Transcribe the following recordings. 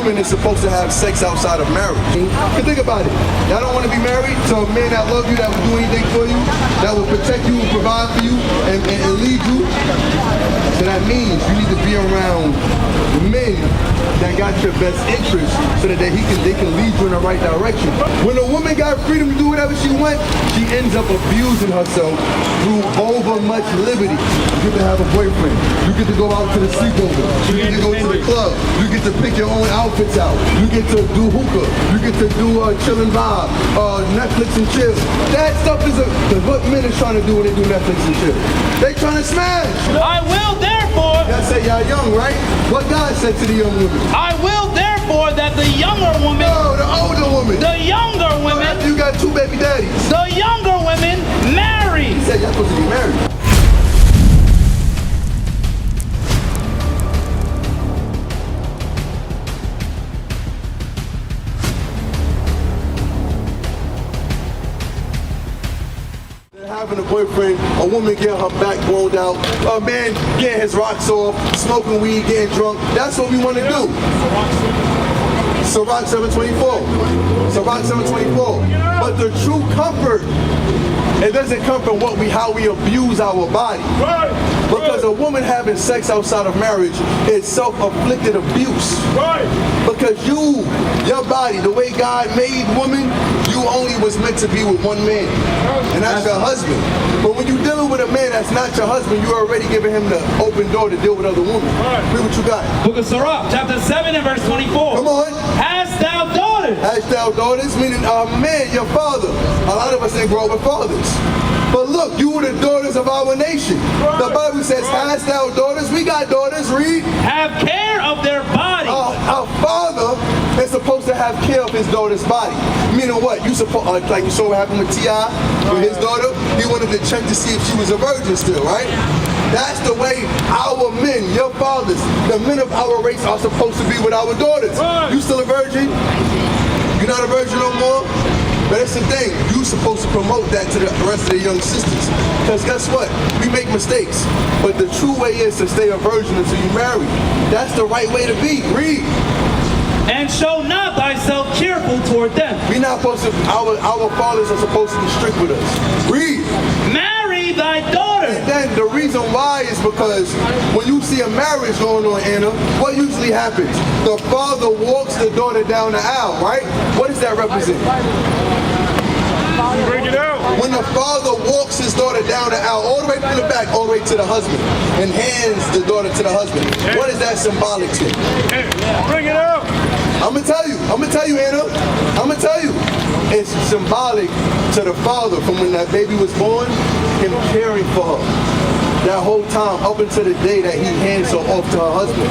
woman is supposed to have sex outside of marriage. And think about it. Y'all don't want to be married to a man that loves you, that will do anything for you, that will protect you and provide for you and lead you. So that means you need to be around men that got your best interest so that they can lead you in the right direction. When a woman got freedom to do whatever she wants, she ends up abusing herself through over much liberty. You get to have a boyfriend. You get to go out to the sleepover. You get to go to the club. You get to pick your own outfits out. You get to do hookah. You get to do chill and vibe, Netflix and chill. That stuff is what men are trying to do when they do Netflix and chill. They trying to smash. I will therefore. Y'all say y'all young, right? What God said to the young women? I will therefore that the younger women. No, the older women. The younger women. After you got 2 baby daddies. The younger women marry. He said y'all supposed to be married. Having a boyfriend, a woman getting her back blown out, a man getting his rocks off, smoking weed, getting drunk. That's what we want to do. Ciroc 724. Ciroc 724. But the true comfort, it doesn't come from how we abuse our body. Because a woman having sex outside of marriage is self-afflicted abuse. Because your body, the way God made woman, you only was meant to be with one man, and that's your husband. But when you're dealing with a man that's not your husband, you're already giving him the open door to deal with other women. Read what you got. Book of Sirach, chapter 7 and verse 24. Come on. Hast thou daughters? Hast thou daughters, meaning a man, your father. A lot of us didn't grow up with fathers. But look, you were the daughters of our nation. The Bible says, hast thou daughters? We got daughters, read. Have care of their body. A father is supposed to have care of his daughter's body. Meaning what? You supposed, like you saw what happened with T.I. with his daughter. He wanted to check to see if she was a virgin still, right? That's the way our men, your fathers, the men of our race are supposed to be with our daughters. You still a virgin? You're not a virgin no more? But that's the thing, you're supposed to promote that to the rest of the young sisters. Because guess what? We make mistakes. But the true way is to stay a virgin until you marry. That's the right way to be. Read. And show not thyself cheerful toward them. We're not supposed to, our fathers are supposed to be strict with us. Read. Marry thy daughter. And then the reason why is because when you see a marriage going on, Anna, what usually happens? The father walks the daughter down the aisle, right? What does that represent? Bring it out. When the father walks his daughter down the aisle, all the way from the back, all the way to the husband, and hands the daughter to the husband, what is that symbolic to? Bring it out. I'm gonna tell you, Anna. I'm gonna tell you. It's symbolic to the father from when that baby was born, him caring for her. That whole time up until the day that he hands her off to her husband.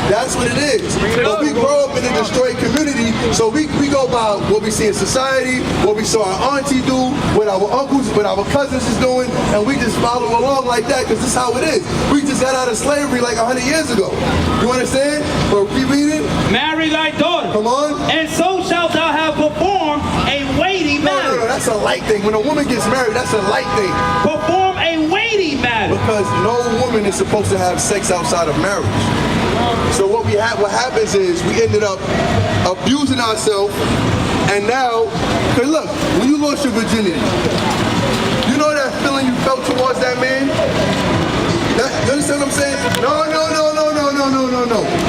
That's what it is. But we grow up in a destroyed community, so we go by what we see in society, what we saw our auntie do, what our uncles, what our cousins is doing, and we just follow along like that because this is how it is. We just got out of slavery like 100 years ago. You understand? But keep reading. Marry thy daughter. Come on. And so shalt thou have performed a weighty matter. No, that's a light thing. When a woman gets married, that's a light thing. Perform a weighty matter. Because no woman is supposed to have sex outside of marriage. So what happens is we ended up abusing ourselves, and now, cause look, when you lost your virginity, you know that feeling you felt towards that man? You understand what I'm saying? No.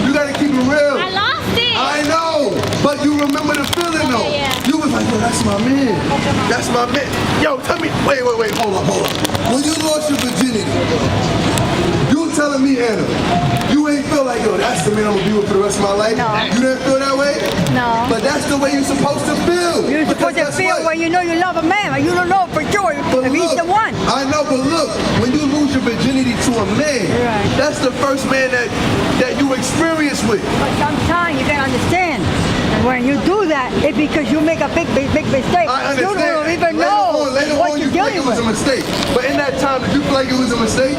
You gotta keep it real. I lost it. I know, but you remember the feeling though. Yeah. You was like, yo, that's my man. That's my man. Yo, tell me, wait, hold on. When you lost your virginity, you telling me, Anna, you ain't feel like, yo, that's the man I'm gonna be with for the rest of my life? No. You didn't feel that way? No. But that's the way you're supposed to feel. You're supposed to feel when you know you love a man, but you don't know for sure if he's the one. I know, but look, when you lose your virginity to a man, Right. that's the first man that you experience with. But sometimes you can understand. When you do that, it's because you make a big mistake. I You understand. don't even know Later what on, you're you feel like dealing it was a with. mistake. But in that time, did you feel like it was a mistake?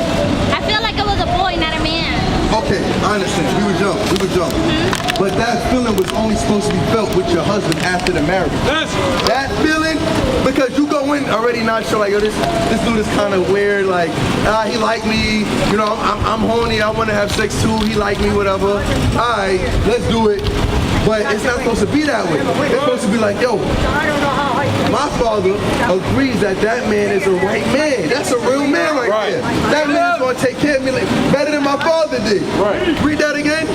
I feel like it was a boy, not a man. Okay, I understand. We were young. But that feeling was only supposed to be felt with your husband after the marriage. That feeling, because you go in already not sure, like, yo, this dude is kind of weird, like, he like me, you know, I'm horny, I want to have sex too, he like me, whatever. All right, let's do it. But it's not supposed to be that way. It's supposed to be like, yo, my father agrees that that man is a right man. That's a real man right there. That man is going to take care of me like, better than my father did. Read that again.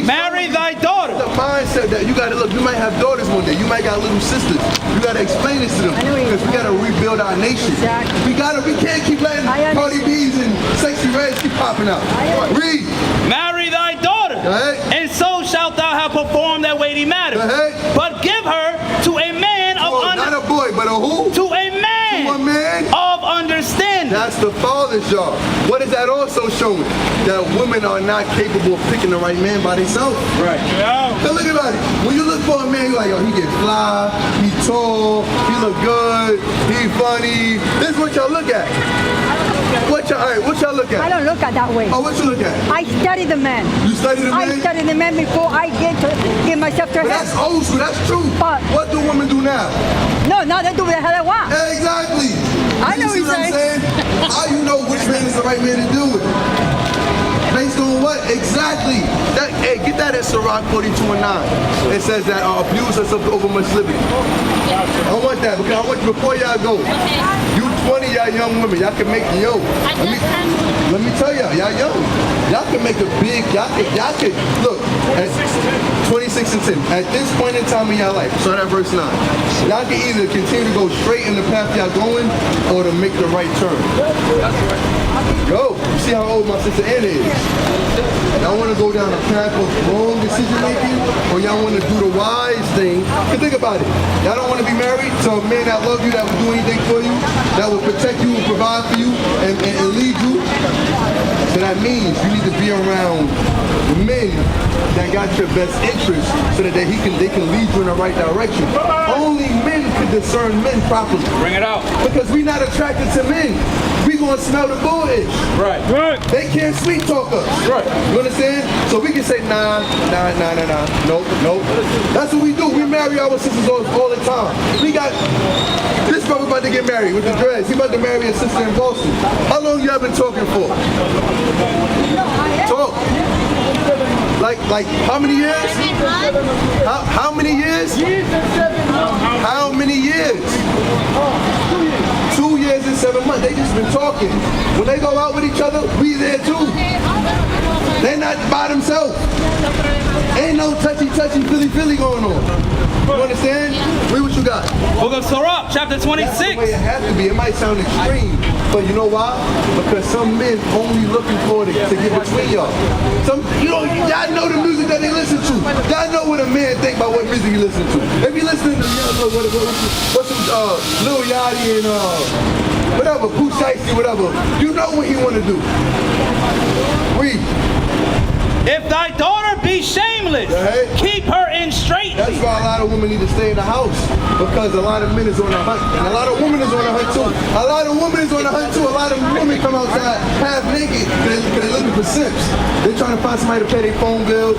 Marry thy daughter. The mindset that you got to look, you might have daughters one day. You might got little sisters. You got to explain this to them because we got to rebuild our nation. We can't keep letting Cardi B's and Sexy Reds keep popping out. Read. Marry thy daughter, and so shalt thou have performed that weighty matter. But give her to a man of not a boy, but a who? To a man. To a man of understanding. That's the father's job. What is that also showing? That women are not capable of picking the right man by themselves. Right. So look about it. When you look for a man, you're like, oh, he get fly, he tall, he look good, he funny. This is what y'all look at. What y'all look at? I don't look at that way. Oh, what you look at? I study the man. You study the man? I study the man before I give myself to him. That's old school, that's true. But what do women do now? No, they do what the hell they want. Exactly. I know what you're saying. How you know which man is the right man to do it? Based on what? Exactly. Hey, get that at Sirach 42:9. It says that abuse herself over much liberty. I want that because I want you, before y'all go, you 20, y'all young women, y'all can make let me tell y'all young. Y'all can make a big, y'all can look at 26 and 10. At this point in time in y'all life, start at verse 9. Y'all can either continue to go straight in the path y'all going or to make the right turn. Go. You see how old my sister Anna is. Y'all want to go down a path of wrong decision making, or y'all want to do the wise thing? Because think about it. Y'all don't want to be married to a man that loves you, that will do anything for you, that will protect you and provide for you and lead you. So that means you need to be around men that got your best interest so that they can lead you in the right direction. Only men can discern men properly. Bring it out. Because we're not attracted to men. We gonna smell the bullish. Right. They can't sweet talk us. Right. You understand? So we can say nah. Nope. That's what we do. We marry our sisters all the time. We got this brother about to get married with the dreads. He about to marry a sister in Boston. How long y'all been talking for? Talk. Like how many years? How many years? How many years? 2 years and 7 months. They just been talking. When they go out with each other, we there too. They're not by themselves. Ain't no touchy, feely going on. You understand? Read what you got. Book of Sirach, chapter 26. That's the way it has to be. It might sound extreme, but you know why? Because some men only looking for it to get between y'all. Y'all know the music that they listen to. Y'all know what a man think about what music he listen to. If you listen to what's Lil Yachty and whatever, Pooh Shiesty, whatever, you know what he want to do. Read. If thy daughter be shameless, keep her in straitly. That's why a lot of women need to stay in the house, because a lot of men is on the hunt, and a lot of women is on the hunt too. A lot of women is on the hunt too. A lot of women come outside half naked because they're looking for simps. They're trying to find somebody to pay their phone bill,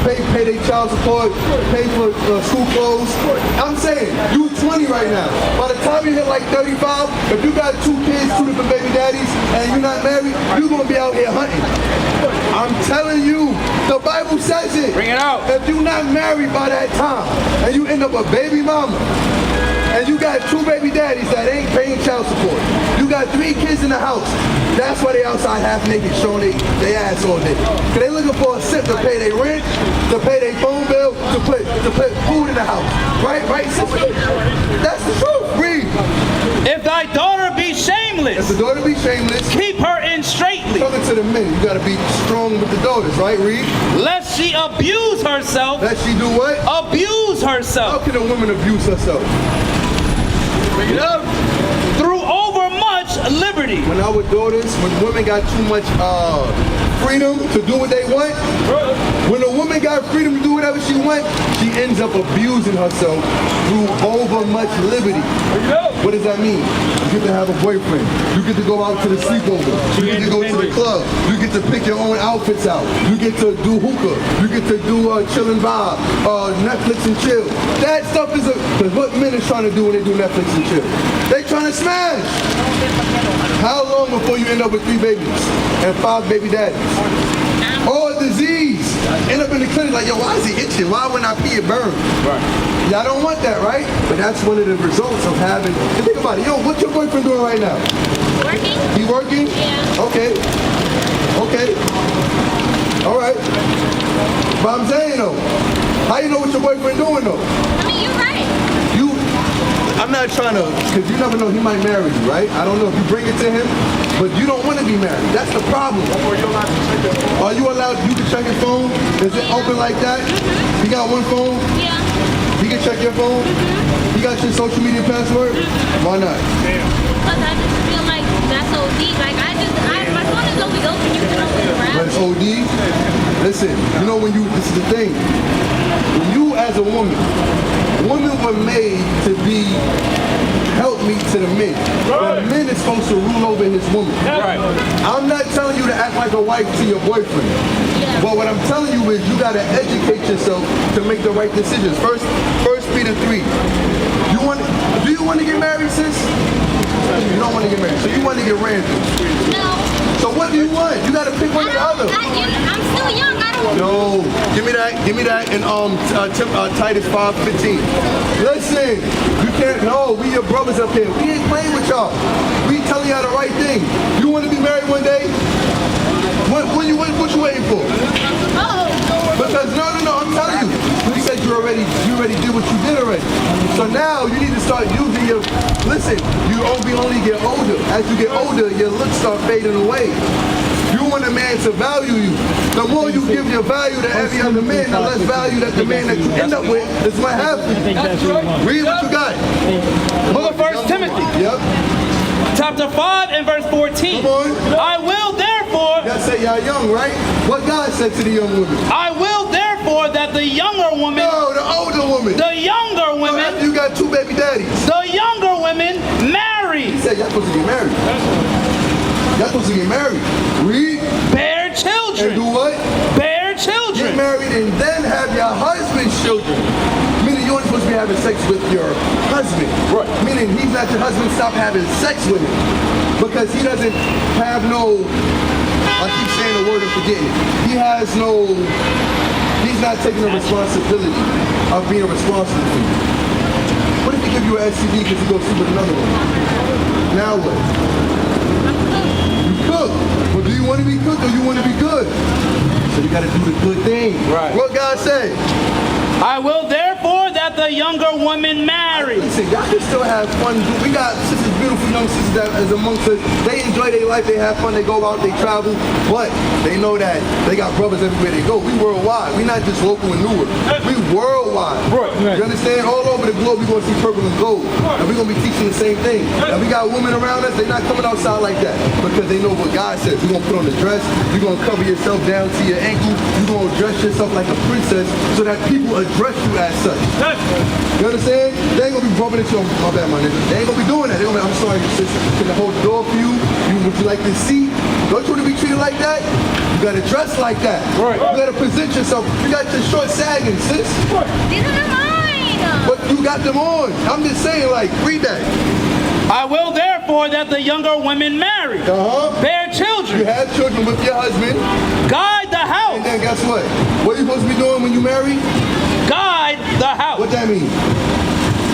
pay their child support, pay for school clothes. I'm saying, you 20 right now. By the time you hit like 35, if you got 2 kids, 2 different baby daddies, and you're not married, you're gonna be out here hunting. I'm telling you, the Bible says it. Bring it out. If you're not married by that time, and you end up a baby mama, and you got 2 baby daddies that ain't paying child support, you got 3 kids in the house, that's why they outside half naked showing their ass all day. Cause they looking for a simp to pay their rent, to pay their phone bill, to put food in the house. Right, sister? That's the truth. Read. If thy daughter be shameless, If the daughter be shameless, keep her in straitly. talking to the men, you gotta be strong with the daughters, right? Read. Lest she abuse herself. Let she do what? Abuse How herself. can a woman abuse herself? Bring it up. Through overmuch liberty. When our daughters, when women got too much freedom to do what they want, when a woman got freedom to do whatever she wants, she ends up abusing herself through overmuch liberty. What does that mean? You get to have a boyfriend. You get to go out to the sleepover. You get to go to the club. You get to pick your own outfits out. You get to do hookah. You get to do chill and vibe, Netflix and chill. That stuff is because what men is trying to do when they do Netflix and chill? They trying to smash. How long before you end up with 3 babies and 5 baby daddies? Or disease end up in the clinic like, yo, why is it itching? Why when I pee it burn? Right. Y'all don't want that, right? But that's one of the results of having. Think about it. Yo, what's your boyfriend doing right now? Working? He working? Yeah. Okay. Okay. All right. But I'm saying though, how you know what your boyfriend doing though? I mean, you're right. I'm not trying to, because you never know, he might marry you, right? I don't know if you bring it to him, but you don't want to be married. That's the problem. Are you allowed to check your phone? Are you allowed, you can check your phone? Is it open like that? You got one phone? Yeah. He can check your phone? You got your social media password? Why not? Because I just feel like that's so deep. Like, my phone is always open. You can always grab But it's it. OD. Listen, you know this is the thing. When you as a women were made to be helpmeet to the men. The man is supposed to rule over his woman. Right. I'm not telling you to act like a wife to your boyfriend. Yeah. But what I'm telling you is you gotta educate yourself to make the right decisions. First Peter 3. Do you want to get married, sis? You don't want to get married. So you want to get ran through. No. So what do you want? You gotta pick one or the other. I'm still young. I don't. No, give me that in Titus 5:15. Listen, you can't. No, we your brothers up here. We ain't playing with y'all. We telling y'all the right thing. You want to be married one day? What you waiting for? Because no, I'm telling you. You said you already did what you did already. So now you need to start using your. Listen, you only get older. As you get older, your looks start fading away. You want a man to value you. The more you give your value to every other man, the less value that the man that you end up with is going to have for you. Read what you got. Book of 1 Timothy. Yep. Chapter 5 and verse 14. Come on. I will therefore. Y'all say y'all young, right? What God said to the young women? I will therefore that the younger woman. No, the older woman. The younger women. After you got 2 baby daddies. The younger women marry. He said y'all supposed to get married. Y'all supposed to get married. Read. Bear children. And do what? Bear children. Get married and then have your husband's children. Meaning you ain't supposed to be having sex with your husband. Right. Meaning he's not your husband, stop having sex with him. Because he doesn't have no, I keep saying the word and forgetting it. He's not taking the responsibility of being responsible for you. What if he give you an STD because he goes sleep with another one? Now what? You cook. Well, do you want to be cooked or you want to be good? So you got to do the good thing. Right. What God say? I will therefore that the younger woman marry. Listen, y'all can still have fun. We got sisters, beautiful young sisters that is amongst us. They enjoy their life, they have fun, they go out, they travel, but they know that they got brothers everywhere they go. We worldwide. We not just local in Newark. We worldwide. Right. You understand? All over the globe, we're going to see purple and gold. And we're going to be teaching the same thing. And we got women around us, they're not coming outside like that because they know what God says. You're going to put on a dress, you're going to cover yourself down to your ankle, you're going to dress yourself like a princess so that people address you as such. You understand? They ain't gonna be bumping into you. My bad, my nigga. They ain't gonna be doing that. They gonna be, I'm sorry, sis. Can I hold the door for you? Would you like this seat? Don't you want to be treated like that? You gotta dress like that. Right. You gotta present yourself. You got your shorts sagging, sis. These are not mine. But you got them on. I'm just saying, like, read that. I will therefore that the younger women marry. Bear children. You have children with your husband. Guide the house. And then guess what? What are you supposed to be doing when you marry? Guide the house. What that mean?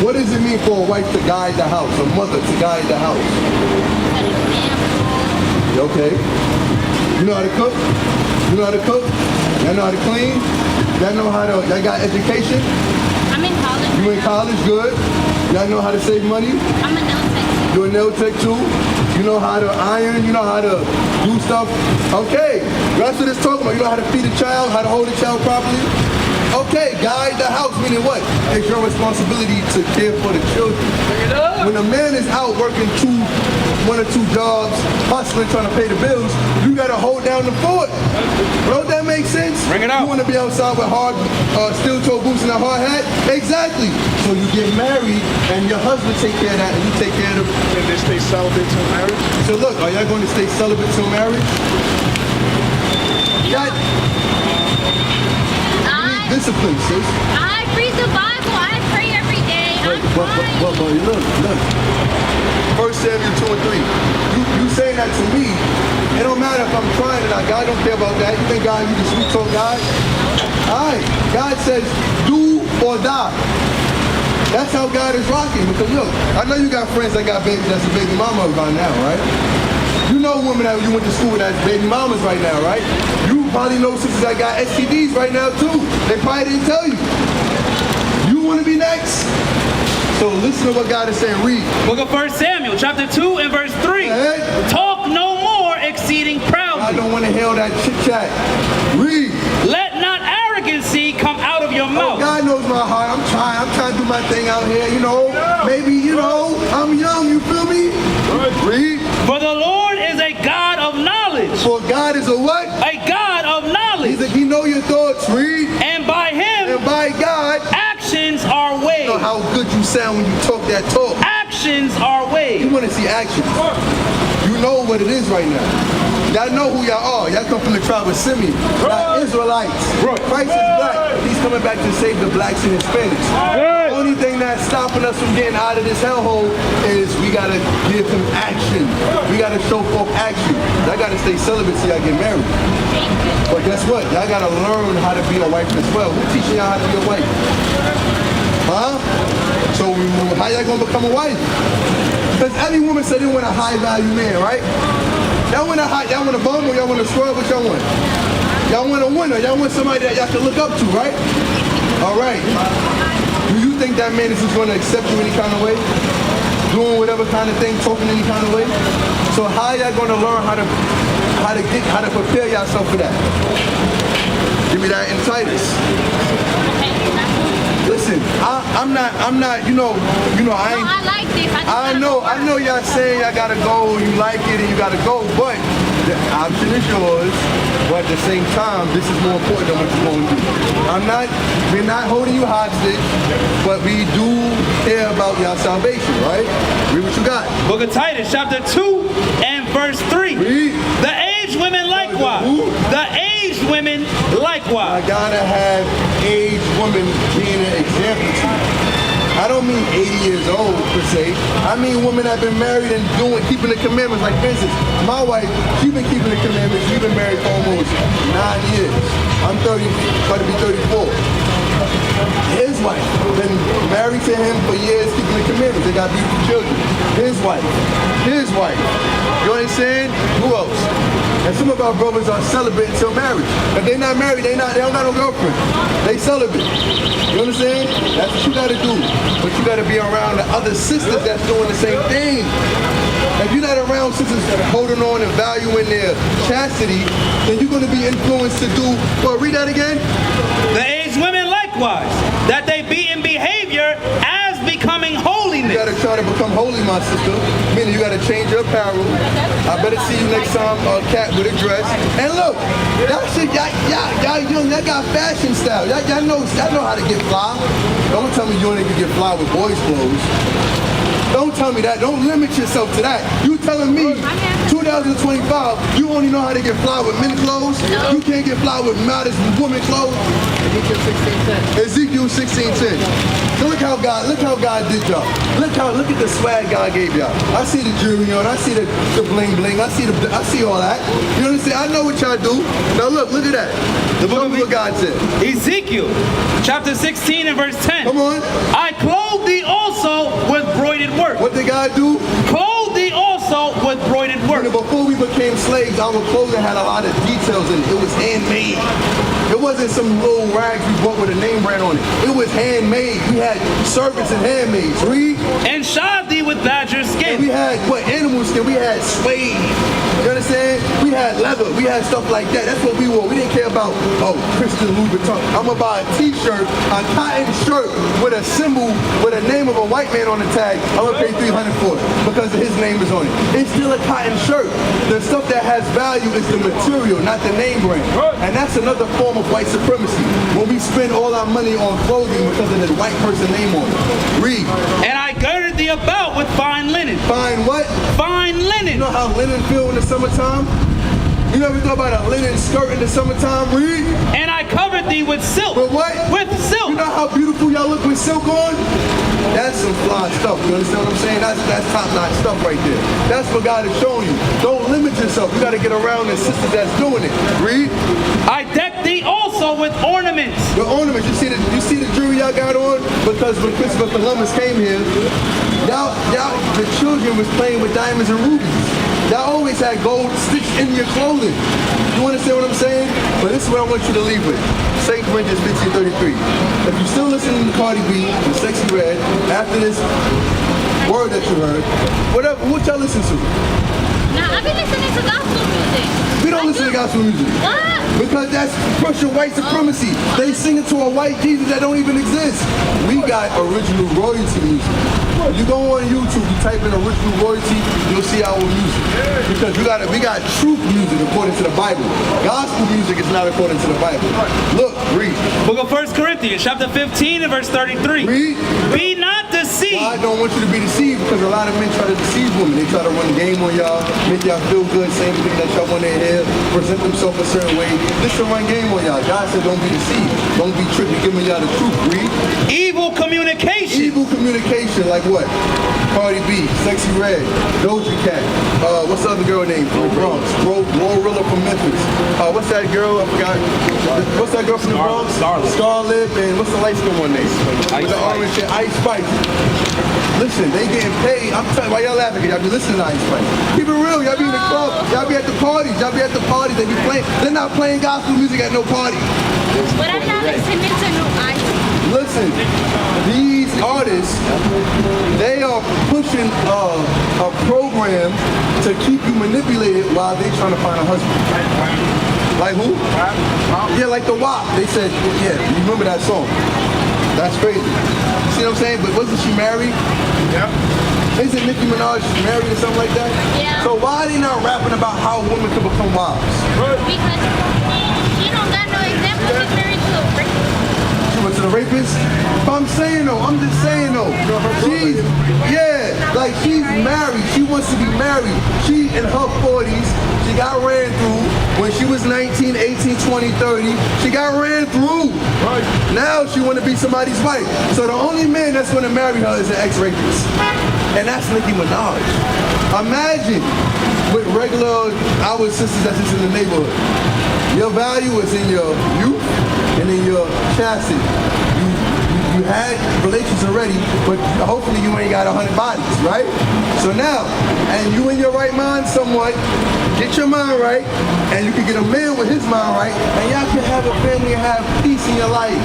What does it mean for a wife to guide the house? A mother to guide the house? Okay. You know how to cook? You know how to cook? Y'all know how to clean? Y'all got education? I'm in college. You in college? Good. Y'all know how to save money? I'm a nail tech. You're a nail tech too? You know how to iron? You know how to do stuff? Okay. That's what it's talking about. You know how to feed a child? How to hold a child properly? Okay, guide the house, meaning what? It's your responsibility to care for the children. When a man is out working 1 or 2 jobs, hustling, trying to pay the bills, you gotta hold down the fort. Don't that make sense? Bring it out. You wanna be outside with hard steel-toe boots and a hard hat? Exactly. So you get married and your husband take care of that and you take care of them. And they stay celibate till marriage? So look, are y'all going to stay celibate till marriage? Discipline, sis. I read the Bible. I pray every day. I'm fine. But look. 1 Samuel 2 and 3. You saying that to me, it don't matter if I'm trying or not. God don't care about that. You think God, you can sweet talk God? Alright, God says, do or die. That's how God is rocking. Because look, I know you got friends that got babies that's a baby mama by now, right? You know women that you went to school with that's baby mamas right now, right? You probably know sisters that got STDs right now too. They probably didn't tell you. You want to be next? So listen to what God is saying. Read. Book of 1 Samuel, chapter 2 and verse 3. Hey. Talk no more exceeding proudly. I don't want to hear that chit chat. Read. Let not arrogancy come out of your mouth. God knows my heart. I'm trying to do my thing out here, you know. Maybe, you know, I'm young, you feel me? Read. For the Lord is a God of knowledge. For God is a what? A God of knowledge. He know your thoughts. Read. And by him, And by God, actions are weighed. you know how good you sound when you talk that talk. Actions are weighed. You want to see action. You know what it is right now. Y'all know who y'all are. Y'all come from the tribe of Simeon. Y'all Israelites. Christ is black. He's coming back to save the blacks and Hispanics. The only thing that's stopping us from getting out of this hellhole is we got to give him action. We got to show forth action. Y'all got to stay celibate till y'all get married. But guess what? Y'all got to learn how to be a wife as well. Who's teaching y'all how to be a wife? Huh? So how y'all going to become a wife? Because every woman said they want a high value man, right? Y'all want a bum or y'all want a scrub? What y'all want? Y'all want a winner. Y'all want somebody that y'all can look up to, right? All right. Do you think that man is just going to accept you any kind of way? Doing whatever kind of thing, talking any kind of way? So how y'all going to learn how to prepare yourself for that? Give me that in Titus. Listen, I'm not, you know, I ain't. No, I like this. I know y'all saying y'all gotta go, you like it and you gotta go, but the option is yours. But at the same time, this is more important than what you're going to do. We're not holding you hostage, but we do care about your salvation, right? Read what you got. Book of Titus, chapter 2 and verse 3. Read. The aged women likewise. The aged women likewise. I gotta have aged women being an example to you. I don't mean 80 years old per se. I mean women that have been married and keeping the commandments. Like for instance, my wife, she's been keeping the commandments. We've been married for almost 9 years. I'm 30, about to be 34. His wife, been married to him for years, keeping the commandments. They got beautiful children. His wife. You know what I'm saying? Who else? And some of our brothers are celibate until marriage. If they're not married, they don't got no girlfriend. They celibate. You understand? That's what you gotta do. But you gotta be around the other sisters that's doing the same thing. If you're not around sisters holding on and valuing their chastity, then you're gonna be influenced to do, well, read that again. The aged women likewise, that they be in behavior as becoming holiness. You gotta try to become holy, my sister. Meaning you gotta change your apparel. I better see you next time, cat with a dress. And look, y'all young, y'all got fashion style. Y'all know how to get fly. Don't tell me you only can get fly with boys' clothes. Don't tell me that. Don't limit yourself to that. You telling me 2025, you only know how to get fly with men clothes? You can't get fly with modest women clothes? Ezekiel 16:10. So look how God did y'all. Look at the swag God gave y'all. I see the jewelry on. I see the bling bling. I see all that. You understand? I know what y'all do. Now look at that. The book of what God said. Ezekiel, chapter 16 and verse 10. Come on. I clothe thee also with broidered work. What did God do? Clothe thee also with broidered work. Before we became slaves, our clothing had a lot of details in it. It was handmade. It wasn't some little rags we bought with a name brand on it. It was handmade. We had servants and handmaids. Read. And shod thee with badger skin. And we had animal skin. We had suede. You understand? We had leather. We had stuff like that. That's what we wore. We didn't care about, Christian Louis Vuitton. I'm gonna buy a t-shirt, a cotton shirt with a symbol, with a name of a white man on the tag. I'm gonna pay $300 for it because his name is on it. It's still a cotton shirt. The stuff that has value is the material, not the name brand. And that's another form of white supremacy. When we spend all our money on clothing because of the white person name on it. Read. And I girded thee about with fine linen. Fine what? Fine linen. You know how linen feel in the summertime? You never thought about a linen skirt in the summertime? Read. And I covered thee with silk. With what? With silk. You know how beautiful y'all look with silk on? That's some fly stuff. You understand what I'm saying? That's top-notch stuff right there. That's what God is showing you. Don't limit yourself. You got to get around the sisters that's doing it. Read. I decked thee also with ornaments. The ornaments. You see the jewelry y'all got on? Because when Christopher Columbus came here, the children was playing with diamonds and rubies. Y'all always had gold stitched in your clothing. You understand what I'm saying? But this is what I want you to leave with. 2 Corinthians 15:33. If you're still listening to Cardi B and Sexy Red, after this word that you heard, what y'all listen to? Nah, I've been listening to gospel music. We don't listen to gospel music. What? Because that's Russian white supremacy. They sing it to a white Jesus that don't even exist. We got original royalty music. You go on YouTube, you type in original royalty, you'll see our music. Because we got truth music according to the Bible. Gospel music is not according to the Bible. Look, read. Book of 1 Corinthians, chapter 15 and verse 33. Read. Be not deceived. God don't want you to be deceived because a lot of men try to deceive women. They try to run game on y'all, make y'all feel good, same thing that y'all want to hear, present themselves a certain way. This will run game on y'all. God said don't be deceived. Don't be tricked. He's giving y'all the truth. Read. Evil communication. Evil communication, like what? Cardi B, Sexy Red, Doja Cat. What's the other girl name from the Bronx? Glorilla from Memphis. What's that girl? I forgot. What's that girl from the Bronx? Scarlet. And what's the light skin one name? With the orange and Ice Spice. Listen, they getting paid. I'm telling you, why y'all laughing? Y'all be listening to Ice Spice. Keep it real. Y'all be in the club. Y'all be at the parties. They be playing. They're not playing gospel music at no party. But I'm not listening to no ice. Listen, these artists, they are pushing a program to keep you manipulated while they trying to find a husband. Like who? Yeah, like the WAP. They said, yeah, you remember that song? That's crazy. You see what I'm saying? But wasn't she married? Yeah. Isn't Nicki Minaj married or something like that? Yeah. So why are they not rapping about how women can become wives? Because she don't got no example. She's married to a rapist. She went to the rapist? I'm just saying though. She's married. She wants to be married. She in her 40s. She got ran through when she was 19, 18, 20, 30. She got ran through. Right. Now she want to be somebody's wife. So the only man that's going to marry her is an ex-rapist. And that's Nicki Minaj. Imagine with regular our sisters that's just in the neighborhood. Your value is in your youth and in your chastity. You had relations already, but hopefully you ain't got 100 bodies, right? So now, and you in your right mind somewhat, get your mind right, and you can get a man with his mind right, and y'all can have a family and have peace in your life.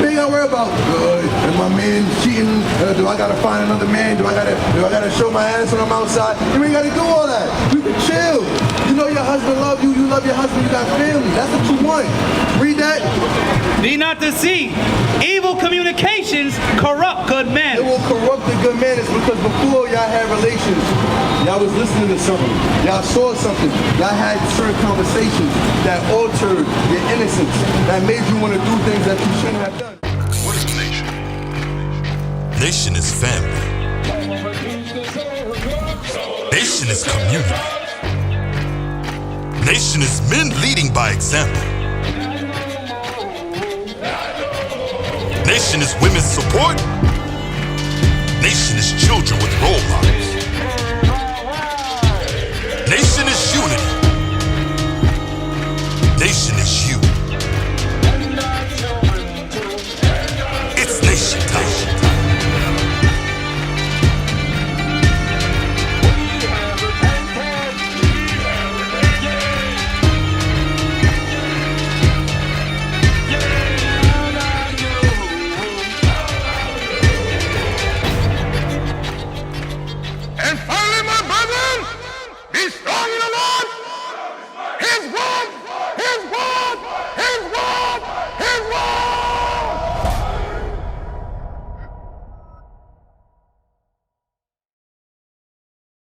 You ain't gotta worry about, is my man cheating? Do I gotta find another man? Do I gotta show my ass when I'm outside? You ain't gotta do all that. You can chill. You know your husband love you. You love your husband. You got family. That's what you want. Read that. Be not deceived. Evil communications corrupt good men. It will corrupt the good manners because before y'all had relations, y'all was listening to something. Y'all saw something. Y'all had certain conversations that altered your innocence, that made you want to do things that you shouldn't have done. What is a nation? Nation is family. Nation is community. Nation is men leading by example. Nation is women's support. Nation is children with role models. Nation is unity. Nation is you. It's nation time. And finally, my brethren, be strong in the Lord. His word